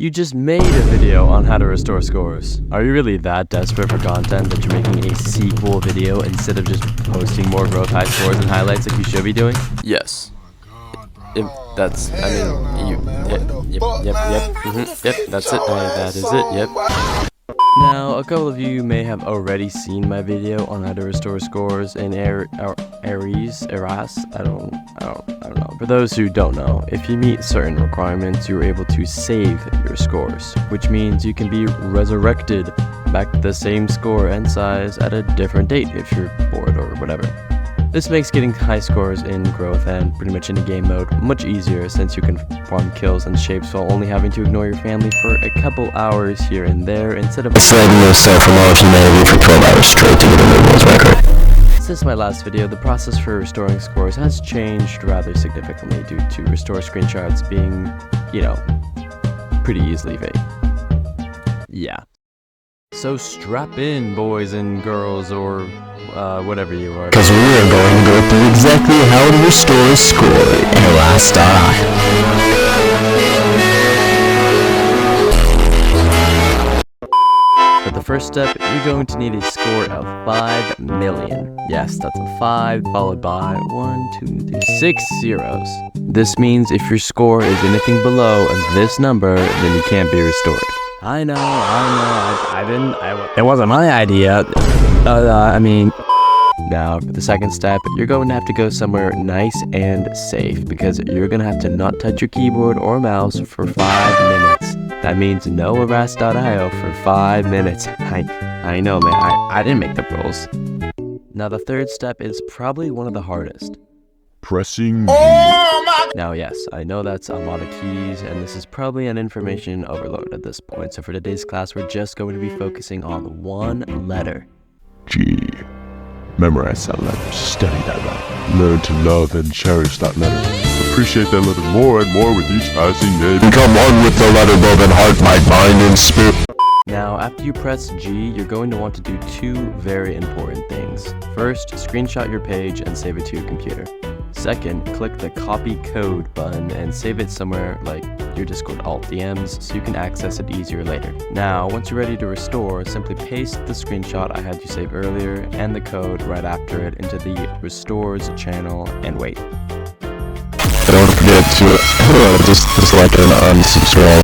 You just made a video on how to restore scores. Are you really that desperate for content that you're making a sequel video instead of just posting more growth high scores and highlights like you should be doing? Yes. Yep, that's, I mean, yep, that's it, that is it, yep. Now, a couple of you may have already seen my video on how to restore scores in Eras, I don't know. For those who don't know, if you meet certain requirements, you're able to save your scores, which means you can be resurrected back to the same score and size at a different date if you're bored or whatever. This makes getting high scores in growth and pretty much any game mode much easier since you can farm kills and shapes while only having to ignore your family for a couple hours here and there instead of enslaving yourself from all humanity for 12 hours straight to get a new world record. Since my last video, the process for restoring scores has changed rather significantly due to restore screenshots being, pretty easily fake. Yeah. So strap in, boys and girls, or whatever you are. Because we are going to go through exactly how to restore a score in Eras.io. For the first step, you're going to need a score of 5 million. Yes, that's a 5 followed by 1, 2, 3, 6 zeros. This means if your score is anything below this number, then you can't be restored. I know, it wasn't my idea. Now, for the second step, you're going to have to go somewhere nice and safe because you're going to have to not touch your keyboard or mouse for 5 minutes. That means no Eras.io for 5 minutes. I know, man, I didn't make the rules. Now, the third step is probably one of the hardest. Pressing Now, yes, I know that's a lot of keys, and this is probably an information overload at this point. So for today's class, we're just going to be focusing on one letter. G. Memorize that letter, study that letter, learn to love and cherish that letter, appreciate that letter more and more with each passing day. Become one with the letter both in heart, mind, and spirit. Now, after you press G, you're going to want to do two very important things. First, screenshot your page and save it to your computer. Second, click the copy code button and save it somewhere like your Discord alt DMs so you can access it easier later. Now, once you're ready to restore, simply paste the screenshot I had you save earlier and the code right after it into the restores channel and wait. Don't forget to just like and unsubscribe.